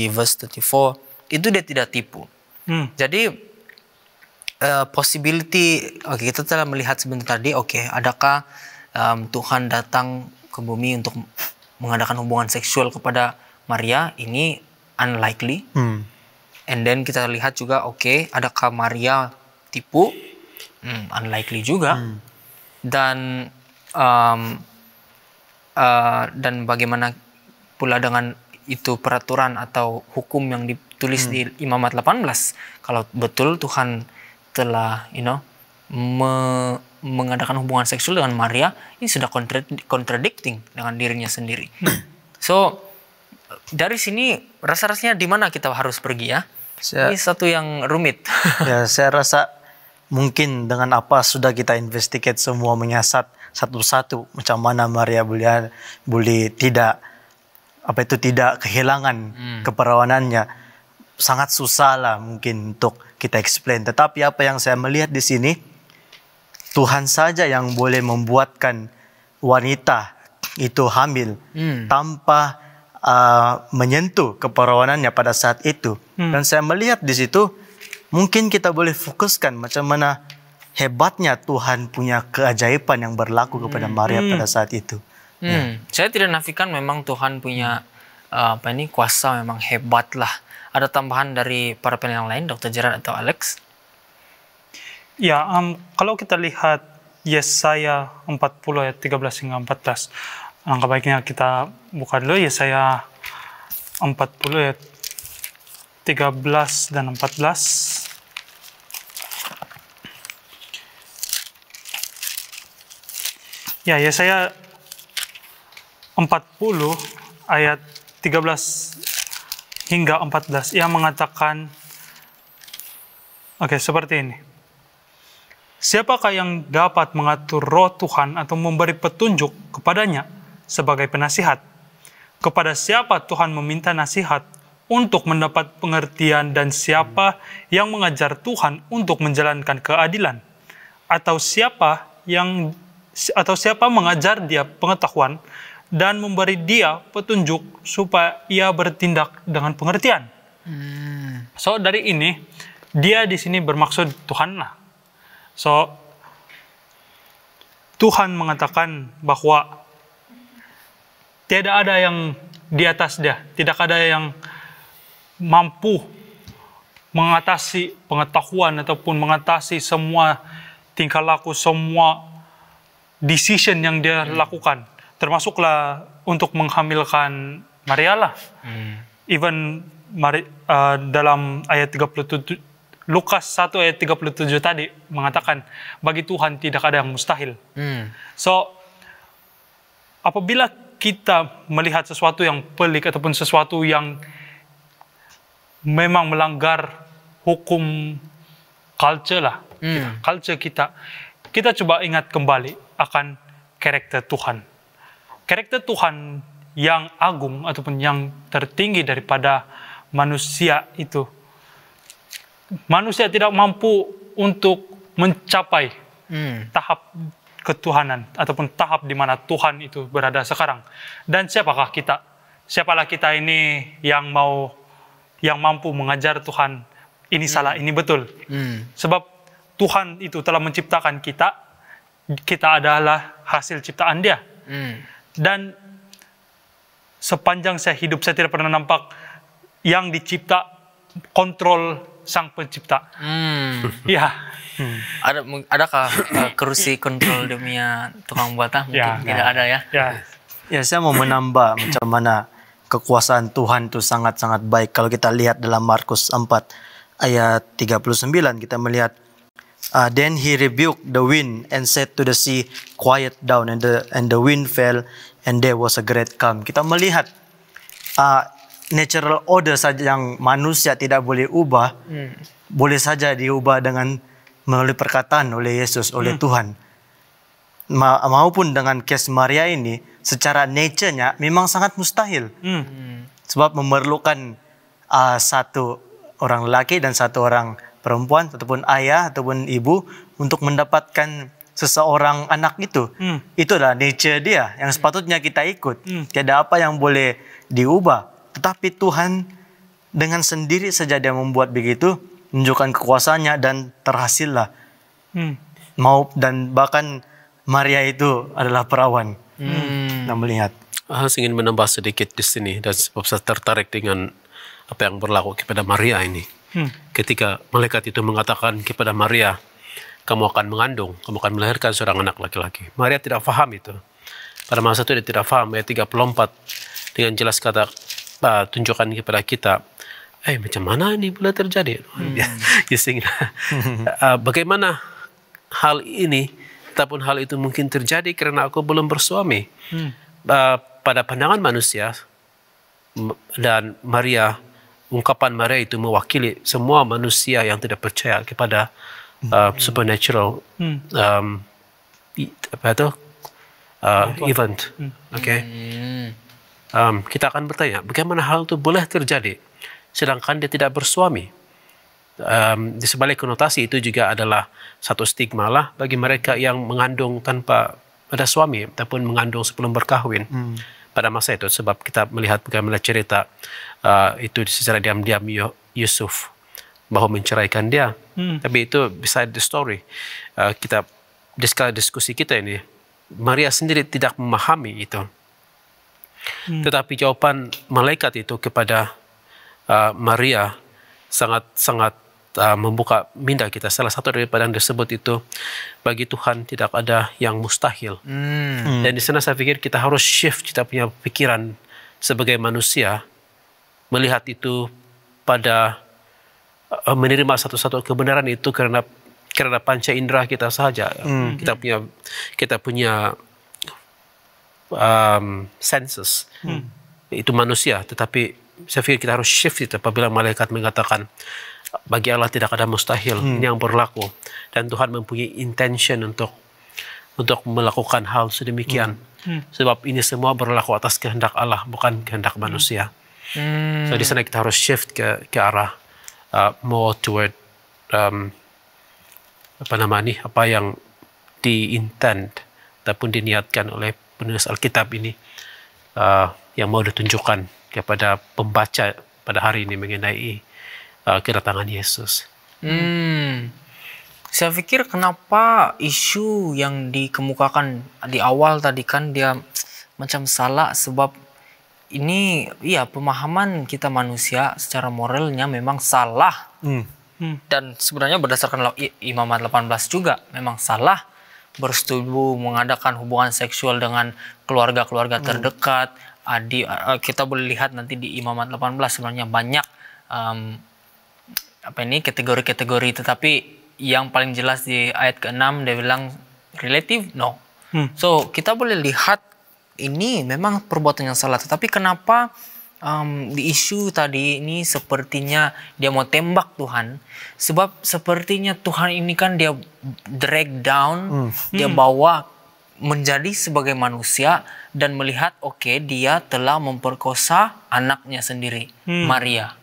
verse 34, itu dia tidak tipu. Jadi possibility, kita telah melihat sebentar tadi, adakah Tuhan datang ke bumi untuk mengadakan hubungan seksual kepada Maria? Ini unlikely. And then kita lihat juga, adakah Maria tipu? Unlikely juga. Dan bagaimana pula dengan itu peraturan atau hukum yang ditulis di Imamat 18? Kalau betul Tuhan telah mengadakan hubungan seksual dengan Maria, ini sudah contradicting dengan dirinya sendiri. So dari sini rasa-rasanya di mana kita harus pergi ya? Ini satu yang rumit. Ya, saya rasa mungkin dengan apa sudah kita investigate semua, menyasat satu-satu macam mana Maria boleh tidak kehilangan keperawanannya. Sangat susah lah mungkin untuk kita explain. Tetapi apa yang saya melihat di sini, Tuhan saja yang boleh membuatkan wanita itu hamil tanpa menyentuh keperawanannya pada saat itu. Dan saya melihat di situ, mungkin kita boleh fokuskan macam mana hebatnya Tuhan punya keajaiban yang berlaku kepada Maria pada saat itu. Saya tidak nafikan memang Tuhan punya kuasa memang hebat lah. Ada tambahan dari para peneliti yang lain, Dr. Gerard atau Alex? Ya, kalau kita lihat Yesaya 40 ayat 13 hingga 14, langkah baiknya kita buka dulu Yesaya 40 ayat 13 dan 14. Ya, Yesaya 40 ayat 13 hingga 14. Ia mengatakan, seperti ini. Siapakah yang dapat mengatur roh Tuhan atau memberi petunjuk kepadanya sebagai penasihat? Kepada siapa Tuhan meminta nasihat untuk mendapat pengertian, dan siapa yang mengajar Tuhan untuk menjalankan keadilan? Atau siapa mengajar dia pengetahuan dan memberi dia petunjuk supaya ia bertindak dengan pengertian? So dari ini dia di sini bermaksud Tuhan lah. So Tuhan mengatakan bahwa tidak ada yang di atas dia, tidak ada yang mampu mengatasi pengetahuan ataupun mengatasi semua tingkah laku, semua decision yang dia lakukan, termasuklah untuk menghamilkan Maria lah. Even dalam ayat 37, Lukas 1 ayat 37 tadi mengatakan, bagi Tuhan tidak ada yang mustahil. So, apabila kita melihat sesuatu yang pelik ataupun sesuatu yang memang melanggar hukum culture lah, culture kita coba ingat kembali akan karakter Tuhan. Karakter Tuhan yang agung ataupun yang tertinggi daripada manusia itu. Manusia tidak mampu untuk mencapai tahap ketuhanan ataupun tahap di mana Tuhan itu berada sekarang. Dan siapakah kita? Siapalah kita ini yang mampu mengajar Tuhan ini salah, ini betul. Sebab Tuhan itu telah menciptakan kita adalah hasil ciptaan Dia. Dan sepanjang saya hidup, saya tidak pernah nampak yang dicipta kontrol sang pencipta. Ya. Adakah kursi kontrol dunia tukang buatah? Mungkin tidak ada ya. Ya, saya mau menambah macam mana kekuasaan Tuhan itu sangat-sangat baik. Kalau kita lihat dalam Markus 4 ayat 39, kita melihat then he rebuked the wind and said to the sea, quiet down, and the wind fell and there was a great calm. Kita melihat natural order saja yang manusia tidak boleh ubah, boleh saja diubah dengan melalui perkataan oleh Yesus, oleh Tuhan. Maupun dengan case Maria ini, secara nature-nya memang sangat mustahil. Sebab memerlukan satu orang lelaki dan satu orang perempuan, ataupun ayah, ataupun ibu, untuk mendapatkan seseorang anak itu. Itu adalah nature dia, yang sepatutnya kita ikut. Tiada apa yang boleh diubah. Tetapi Tuhan dengan sendiri saja Dia membuat begitu, menunjukkan kekuasaannya, dan terhasillah. Dan bahkan Maria itu adalah perawan. Kita melihat. Saya ingin menambah sedikit di sini, dan sebab saya tertarik dengan apa yang berlaku kepada Maria ini. Ketika malaikat itu mengatakan kepada Maria, kamu akan mengandung, kamu akan melahirkan seorang anak laki-laki. Maria tidak faham itu. Pada masa itu dia tidak faham. Ayat 34 dengan jelas kata tunjukkan kepada kita, macam mana ini boleh terjadi? Bagaimana hal ini, ataupun hal itu mungkin terjadi karena aku belum bersuami. Pada pandangan manusia, dan ungkapan Maria itu mewakili semua manusia yang tidak percaya kepada supernatural event. Kita akan bertanya, bagaimana hal itu boleh terjadi sedangkan dia tidak bersuami? Di sebalik konotasi itu juga adalah satu stigma lah bagi mereka yang mengandung tanpa ada suami ataupun mengandung sebelum berkahwin pada masa itu. Sebab kita melihat bagaimana cerita itu secara diam-diam Yusuf bahwa menceraikan dia. Tapi itu beside the story. Kita di skala diskusi kita ini, Maria sendiri tidak memahami itu. Tetapi jawaban malaikat itu kepada Maria sangat membuka minda kita. Salah satu daripada yang disebut itu, bagi Tuhan tidak ada yang mustahil. Dan di sana saya pikir kita harus shift kita punya pikiran sebagai manusia, melihat itu pada menerima satu-satu kebenaran itu karena panca indera kita saja. Kita punya senses. Itu manusia, tetapi saya pikir kita harus shift itu apabila malaikat mengatakan bagi Allah tidak ada mustahil. Ini yang berlaku, dan Tuhan mempunyai intention untuk melakukan hal sedemikian. Sebab ini semua berlaku atas kehendak Allah, bukan kehendak manusia. So di sana kita harus shift ke arah more toward apa yang di-intend ataupun diniatkan oleh penulis Alkitab ini, yang mau ditunjukkan kepada pembaca pada hari ini mengenai kedatangan Yesus. Saya pikir kenapa isu yang dikemukakan di awal tadi kan dia macam salah, sebab ini pemahaman kita manusia secara moralnya memang salah. Dan sebenarnya berdasarkan Imamat 18 juga memang salah bersetubuh mengadakan hubungan seksual dengan keluarga-keluarga terdekat. Kita boleh lihat nanti di Imamat 18 sebenarnya banyak kategori-kategori, tetapi yang paling jelas di ayat ke-6 dia bilang relative no. So kita boleh lihat ini memang perbuatan yang salah, tetapi kenapa di isu tadi ini sepertinya dia mau tembak Tuhan, sebab sepertinya Tuhan ini kan dia drag down, dia bawa menjadi sebagai manusia dan melihat dia telah memperkosa anaknya sendiri, Maria.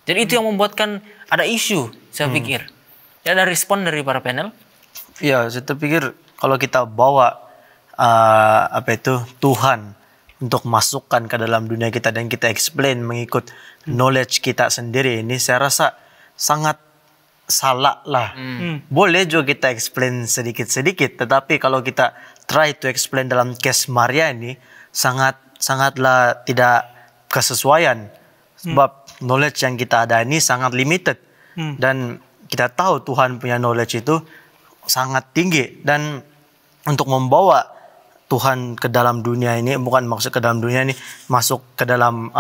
Jadi itu yang membuatkan ada isu, saya pikir. Ya, ada respon dari para panel? Ya, saya pikir kalau kita bawa Tuhan untuk masukkan ke dalam dunia kita dan kita explain mengikut knowledge kita sendiri, ini saya rasa sangat salah lah. Boleh juga kita explain sedikit-sedikit, tetapi kalau kita try to explain dalam case Maria ini sangatlah tidak kesesuaian, sebab knowledge yang kita ada ini sangat limited, dan kita tahu Tuhan punya knowledge itu sangat tinggi, dan untuk membawa Tuhan ke dalam dunia ini, bukan maksud ke dalam dunia ini, masuk ke dalam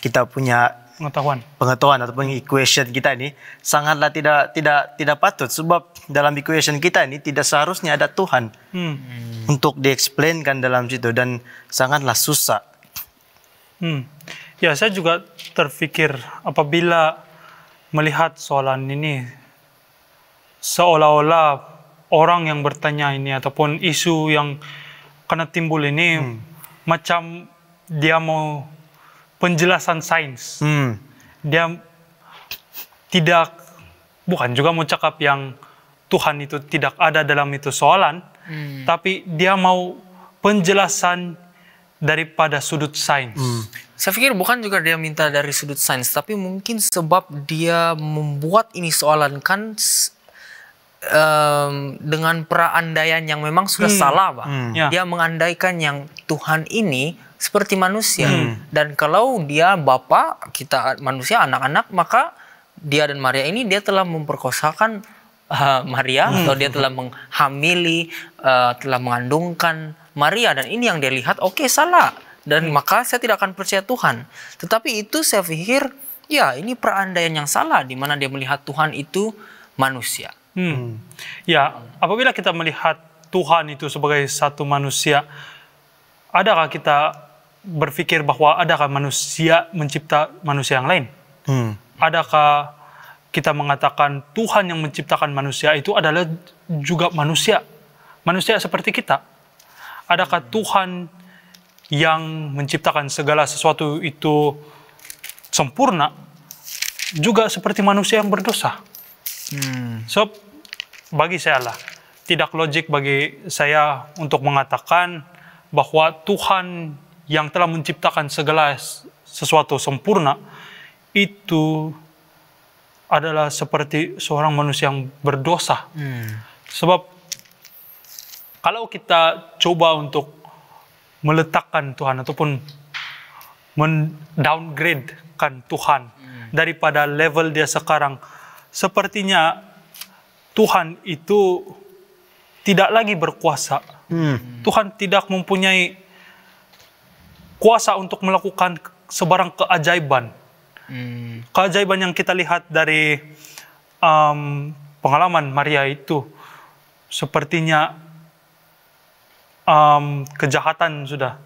kita punya pengetahuan ataupun equation kita ini sangatlah tidak patut, sebab dalam equation kita ini tidak seharusnya ada Tuhan untuk diexplainkan dalam situ, dan sangatlah susah. Ya, saya juga terpikir apabila melihat soalan ini seolah-olah orang yang bertanya ini ataupun isu yang karena timbul ini macam dia mau penjelasan sains. Dia bukan juga mau cakap yang Tuhan itu tidak ada dalam itu soalan, tapi dia mau penjelasan daripada sudut sains. Saya pikir bukan juga dia minta dari sudut sains, tapi mungkin sebab dia membuat ini soalan kan dengan perandaian yang memang sudah salah, Pak. Dia mengandaikan yang Tuhan ini seperti manusia, dan kalau dia Bapa, kita manusia, anak-anak, maka dia dan Maria ini dia telah memperkosakan Maria, atau dia telah menghamili, telah mengandungkan Maria, dan ini yang dia lihat salah, dan maka saya tidak akan percaya Tuhan. Tetapi itu saya pikir ya ini perandaian yang salah, di mana dia melihat Tuhan itu manusia. Ya, apabila kita melihat Tuhan itu sebagai satu manusia, adakah kita berpikir bahwa adakah manusia mencipta manusia yang lain? Adakah kita mengatakan Tuhan yang menciptakan manusia itu adalah juga manusia seperti kita? Adakah Tuhan yang menciptakan segala sesuatu itu sempurna juga seperti manusia yang berdosa? So, bagi saya tidak logik bagi saya untuk mengatakan bahwa Tuhan yang telah menciptakan segala sesuatu sempurna itu adalah seperti seorang manusia yang berdosa. Sebab kalau kita coba untuk meletakkan Tuhan ataupun men-downgrade-kan Tuhan daripada level dia sekarang, sepertinya Tuhan itu tidak lagi berkuasa. Tuhan tidak mempunyai kuasa untuk melakukan sebarang keajaiban. Keajaiban yang kita lihat dari pengalaman Maria itu sepertinya kejahatan sudah.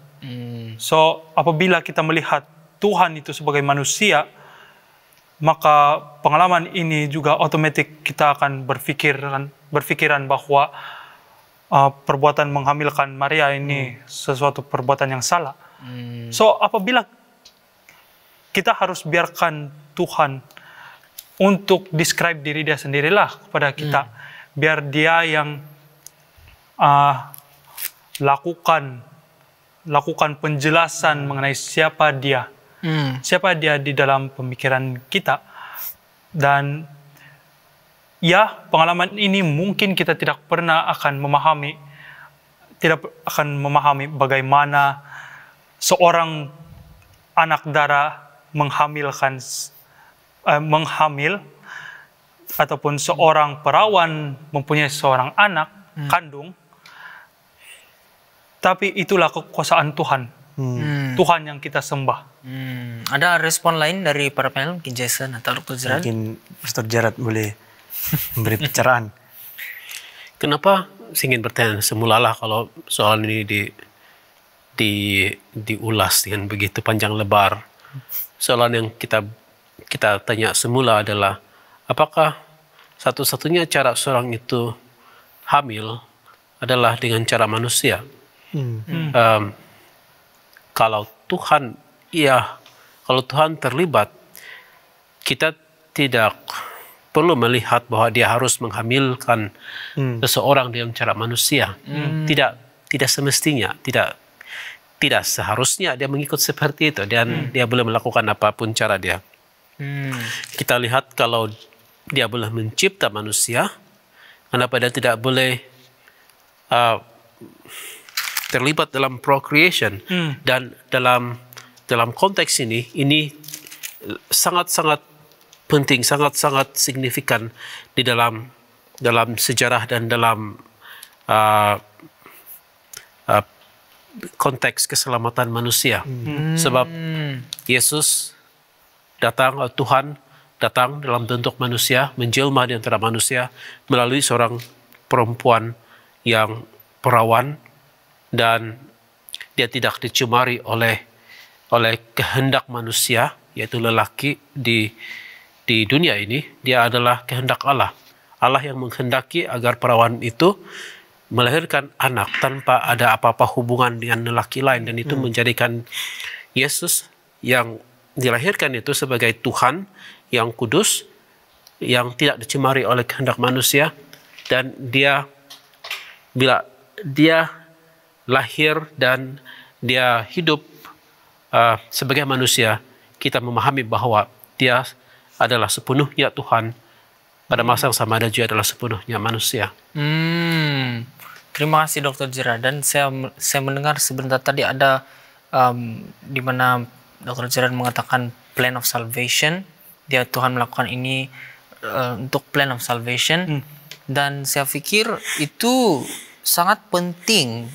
So, apabila kita melihat Tuhan itu sebagai manusia, maka pengalaman ini juga otomatis kita akan berpikiran bahwa perbuatan menghamilkan Maria ini sesuatu perbuatan yang salah. So, apabila kita harus biarkan Tuhan untuk describe diri dia sendirilah kepada kita, biar dia yang lakukan penjelasan mengenai siapa dia. Siapa dia di dalam pemikiran kita. Dan ya, pengalaman ini mungkin kita tidak akan memahami bagaimana seorang anak darah menghamil ataupun seorang perawan mempunyai seorang anak kandung, tapi itulah kekuasaan Tuhan. Tuhan yang kita sembah. Ada respon lain dari para panel, mungkin Jason atau Dr. Gerard? Mungkin Pastor Gerard boleh memberi pencerahan. Kenapa saya ingin bertanya semulalah kalau soal ini diulas dengan begitu panjang lebar. Soalan yang kita tanya semula adalah apakah satu-satunya cara seorang itu hamil adalah dengan cara manusia? Kalau Tuhan terlibat, kita tidak perlu melihat bahwa dia harus menghamilkan seseorang dengan cara manusia. Tidak semestinya, tidak seharusnya dia mengikut seperti itu dan dia boleh melakukan apapun cara dia. Kita lihat kalau dia boleh mencipta manusia, kenapa dia tidak boleh terlibat dalam procreation? Dan dalam konteks ini sangat-sangat penting, sangat-sangat signifikan di dalam sejarah dan dalam konteks keselamatan manusia. Sebab Yesus datang, Tuhan datang dalam bentuk manusia, menjelma di antara manusia melalui seorang perempuan yang perawan, dan dia tidak dicemari oleh kehendak manusia, yaitu lelaki di dunia ini. Dia adalah kehendak Allah. Allah yang menghendaki agar perawan itu melahirkan anak tanpa ada apa-apa hubungan dengan lelaki lain, dan itu menjadikan Yesus yang dilahirkan itu sebagai Tuhan yang kudus, yang tidak dicemari oleh kehendak manusia, dan bila dia lahir dan dia hidup sebagai manusia, kita memahami bahwa dia adalah sepenuhnya Tuhan, pada masa yang sama dia juga adalah sepenuhnya manusia. Terima kasih Dr. Gerard. Dan saya mendengar sebentar tadi ada di mana Dr. Gerard mengatakan plan of salvation. Dia Tuhan melakukan ini untuk plan of salvation. Dan saya pikir itu sangat penting.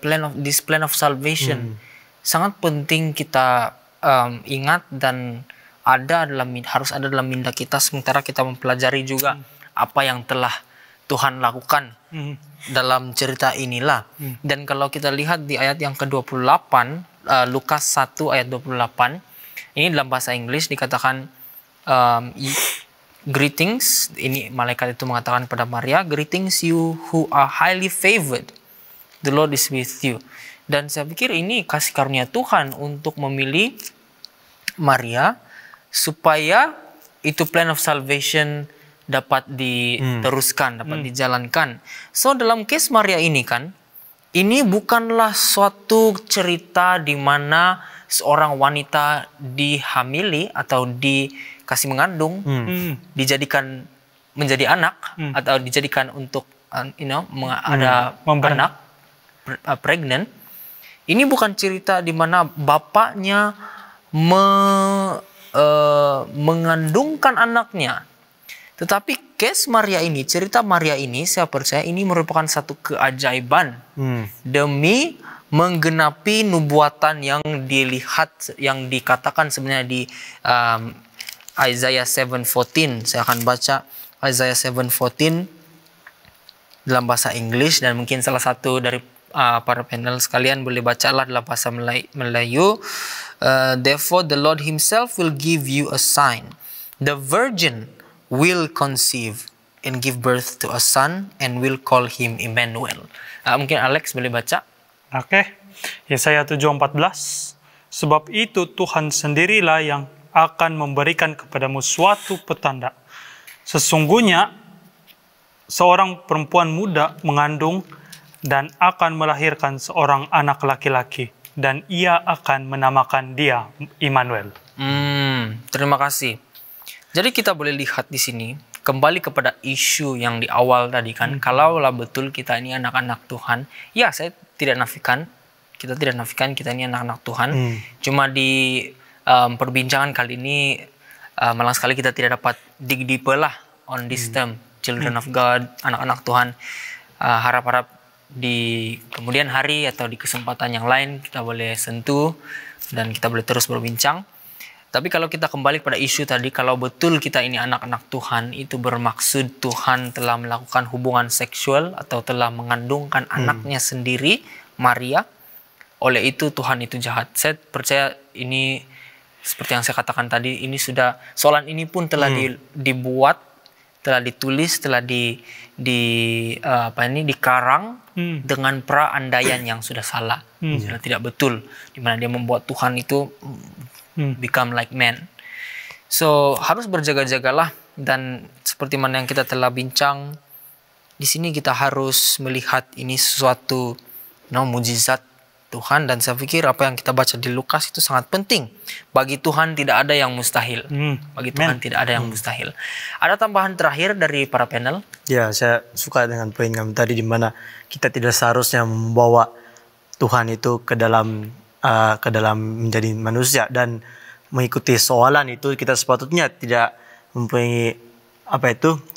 Plan of salvation sangat penting kita ingat dan harus ada dalam minda kita, sementara kita mempelajari juga apa yang telah Tuhan lakukan dalam cerita inilah. Dan kalau kita lihat di ayat yang ke-28, Lukas 1 ayat 28, ini dalam bahasa Inggris dikatakan greetings, ini malaikat itu mengatakan pada Maria, greetings you who are highly favored, the Lord is with you. Dan saya pikir ini kasih karunia Tuhan untuk memilih Maria supaya itu plan of salvation dapat diteruskan, dapat dijalankan. So dalam case Maria ini kan, ini bukanlah suatu cerita di mana seorang wanita dihamili atau dikasih mengandung, dijadikan menjadi anak atau dijadikan untuk ada anak, pregnant. Ini bukan cerita di mana bapaknya mengandungkan anaknya. Tetapi case Maria ini, cerita Maria ini, saya percaya ini merupakan satu keajaiban demi menggenapi nubuatan yang dilihat, yang dikatakan sebenarnya di Isaiah 7:14. Saya akan baca Isaiah 7:14 dalam bahasa Inggris, dan mungkin salah satu dari para panel sekalian boleh bacalah dalam bahasa Melayu. Therefore the Lord himself will give you a sign. The virgin will conceive and give birth to a son and will call him Emmanuel. Mungkin Alex boleh baca. Oke. Yesaya 7:14. Sebab itu Tuhan sendirilah yang akan memberikan kepadamu suatu petanda. Sesungguhnya seorang perempuan muda mengandung dan akan melahirkan seorang anak laki-laki, dan ia akan menamakan dia Immanuel. Terima kasih. Jadi kita boleh lihat di sini, kembali kepada isu yang di awal tadi kan, kalaulah betul kita ini anak-anak Tuhan, ya saya tidak nafikan, kita ini anak-anak Tuhan. Cuma di perbincangan kali ini malang sekali kita tidak dapat dig deeper lah on this term, children of God, anak-anak Tuhan. Harap-harap di kemudian hari atau di kesempatan yang lain kita boleh sentuh dan kita boleh terus berbincang. Tapi kalau kita kembali pada isu tadi, kalau betul kita ini anak-anak Tuhan, itu bermaksud Tuhan telah melakukan hubungan seksual atau telah mengandungkan anaknya sendiri, Maria. Oleh itu Tuhan itu jahat. Saya percaya ini seperti yang saya katakan tadi, ini sudah soalan ini pun telah dibuat, telah ditulis, telah dikarang dengan praandaian yang sudah salah, sudah tidak betul, di mana dia membuat Tuhan itu become like man. So harus berjaga-jagalah, dan seperti mana yang kita telah bincang di sini, kita harus melihat ini sesuatu mujizat Tuhan, dan saya pikir apa yang kita baca di Lukas itu sangat penting. Bagi Tuhan tidak ada yang mustahil. Bagi Tuhan tidak ada yang mustahil. Ada tambahan terakhir dari para panel? Ya, saya suka dengan poin kamu tadi, di mana kita tidak seharusnya membawa Tuhan itu ke dalam menjadi manusia, dan mengikuti soalan itu kita sepatutnya tidak mempunyai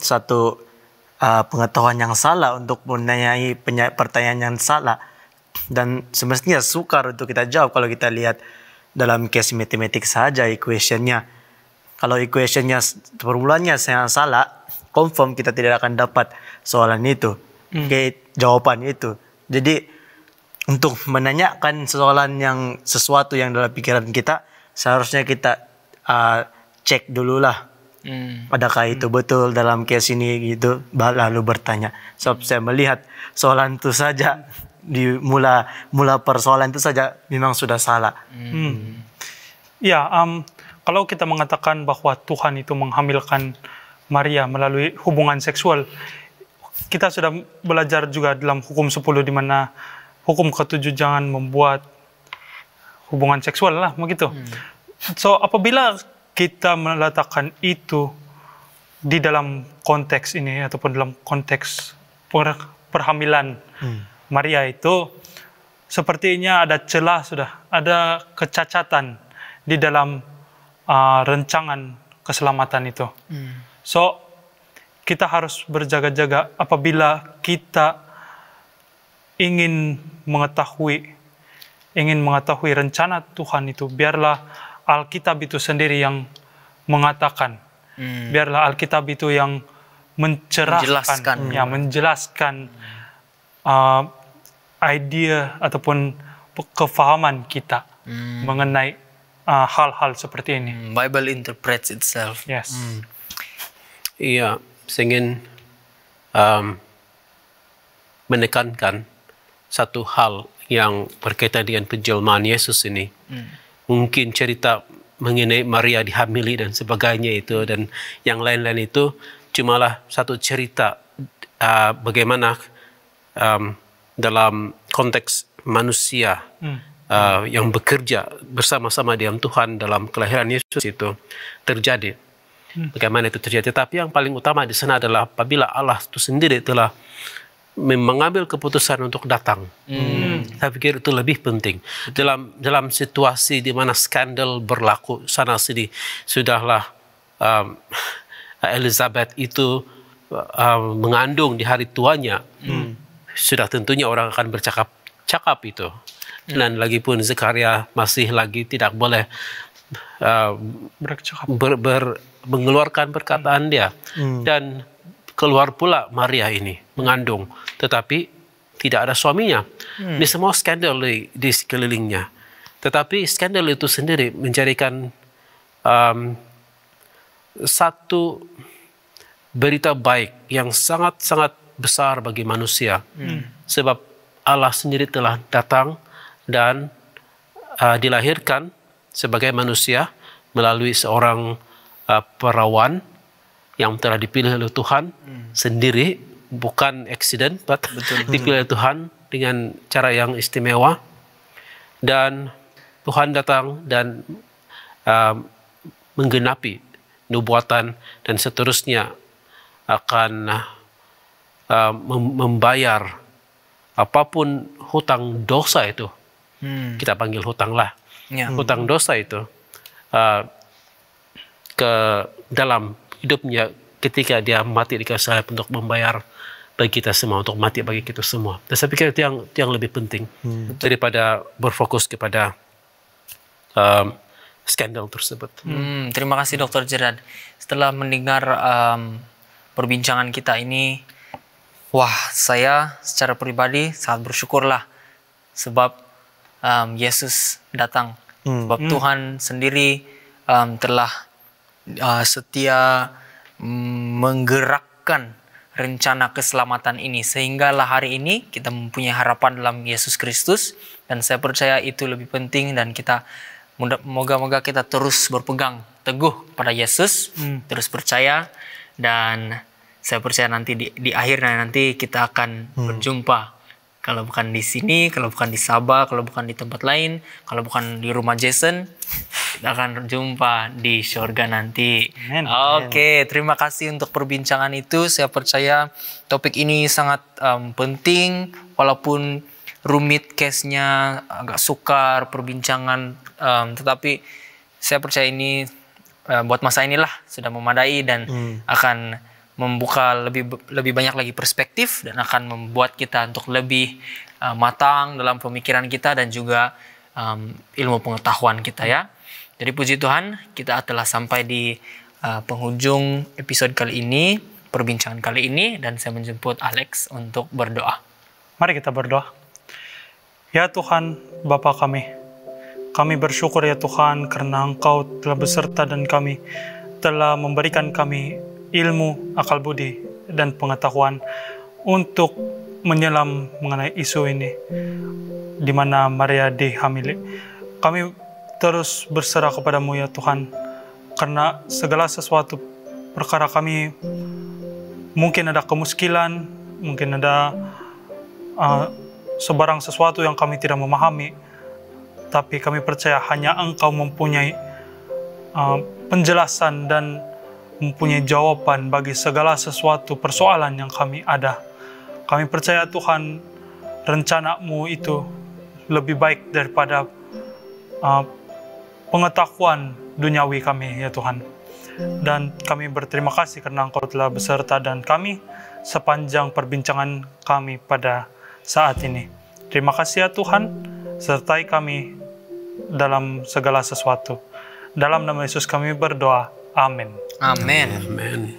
satu pengetahuan yang salah untuk menanyai pertanyaan yang salah, dan semestinya sukar untuk kita jawab kalau kita lihat dalam case matematik saja equationnya. Kalau equationnya formulanya yang salah, confirm kita tidak akan dapat soalan itu, jawaban itu. Jadi untuk menanyakan sesuatu yang dalam pikiran kita, seharusnya kita cek dulu lah, adakah itu betul dalam case ini gitu, lalu bertanya. Sebab saya melihat soalan itu saja, di mula persoalan itu saja memang sudah salah. Ya, kalau kita mengatakan bahwa Tuhan itu menghamilkan Maria melalui hubungan seksual, kita sudah belajar juga dalam hukum 10, di mana hukum ke-7 jangan membuat hubungan seksual lah, begitu. So apabila kita meletakkan itu di dalam konteks ini, ataupun dalam konteks perhamilan Maria itu, sepertinya ada celah, ada kecacatan di dalam rancangan keselamatan itu. So kita harus berjaga-jaga apabila kita ingin mengetahui rencana Tuhan itu. Biarlah Alkitab itu sendiri yang mengatakan, biarlah Alkitab itu yang menjelaskan idea ataupun kefahaman kita mengenai hal-hal seperti ini. Bible interprets itself. Yes. Iya, saya ingin menekankan satu hal yang berkaitan dengan penjelmaan Yesus ini. Mungkin cerita mengenai Maria dihamili dan sebagainya itu, dan yang lain-lain itu cumalah satu cerita bagaimana dalam konteks manusia yang bekerja bersama-sama dengan Tuhan dalam kelahiran Yesus itu terjadi. Bagaimana itu terjadi. Tapi yang paling utama di sana adalah apabila Allah itu sendiri telah mengambil keputusan untuk datang. Saya pikir itu lebih penting. Dalam situasi di mana skandal berlaku sana sini, sudahlah Elizabeth itu mengandung di hari tuanya. Sudah tentunya orang akan bercakap itu. Dan lagi pun Zakaria masih lagi tidak boleh mengeluarkan perkataan dia. Dan keluar pula Maria ini mengandung, tetapi tidak ada suaminya. Ini semua skandal di sekelilingnya. Tetapi skandal itu sendiri menjadikan satu berita baik yang sangat-sangat besar bagi manusia. Sebab Allah sendiri telah datang dan dilahirkan sebagai manusia melalui seorang perawan yang telah dipilih oleh Tuhan sendiri, bukan accident, dipilih oleh Tuhan dengan cara yang istimewa. Dan Tuhan datang dan menggenapi nubuatan dan seterusnya akan membayar apapun hutang dosa itu. Kita panggil hutang lah. Hutang dosa itu ke dalam hidupnya ketika dia mati di kayu salib untuk membayar bagi kita semua, untuk mati bagi kita semua. Dan saya pikir itu yang lebih penting daripada berfokus kepada skandal tersebut. Terima kasih Dr. Gerard. Setelah mendengar perbincangan kita ini, wah, saya secara pribadi sangat bersyukurlah sebab Yesus datang. Sebab Tuhan sendiri telah setia menggerakkan rencana keselamatan ini, sehinggalah hari ini kita mempunyai harapan dalam Yesus Kristus, dan saya percaya itu lebih penting, dan kita moga-moga kita terus berpegang teguh pada Yesus, terus percaya, dan saya percaya nanti di akhirnya nanti kita akan berjumpa. Kalau bukan di sini, kalau bukan di Sabah, kalau bukan di tempat lain, kalau bukan di rumah Jason, kita akan berjumpa di surga nanti. Oke, terima kasih untuk perbincangan itu. Saya percaya topik ini sangat penting, walaupun rumit case-nya, agak sukar perbincangan, tetapi saya percaya ini buat masa inilah sudah memadai dan akan membuka lebih banyak lagi perspektif dan akan membuat kita untuk lebih matang dalam pemikiran kita dan juga ilmu pengetahuan kita ya. Jadi puji Tuhan, kita telah sampai di penghujung episode kali ini, perbincangan kali ini, dan saya menjemput Alex untuk berdoa. Mari kita berdoa. Ya Tuhan, Bapa kami bersyukur ya Tuhan karena Engkau telah beserta dan kami telah memberikan kami ilmu, akal budi, dan pengetahuan untuk menyelam mengenai isu ini, di mana Maria dihamili. Kami terus berserah kepadamu ya Tuhan, karena segala sesuatu perkara kami mungkin ada kemuskilan, mungkin ada sebarang sesuatu yang kami tidak memahami, tapi kami percaya hanya Engkau mempunyai penjelasan dan mempunyai jawaban bagi segala sesuatu persoalan yang kami ada. Kami percaya Tuhan, rencana-Mu itu lebih baik daripada pengetahuan duniawi kami ya Tuhan. Dan kami berterima kasih karena Engkau telah beserta dan kami sepanjang perbincangan kami pada saat ini. Terima kasih ya Tuhan, sertai kami dalam segala sesuatu. Dalam nama Yesus kami berdoa. Amin. Amin. Amen.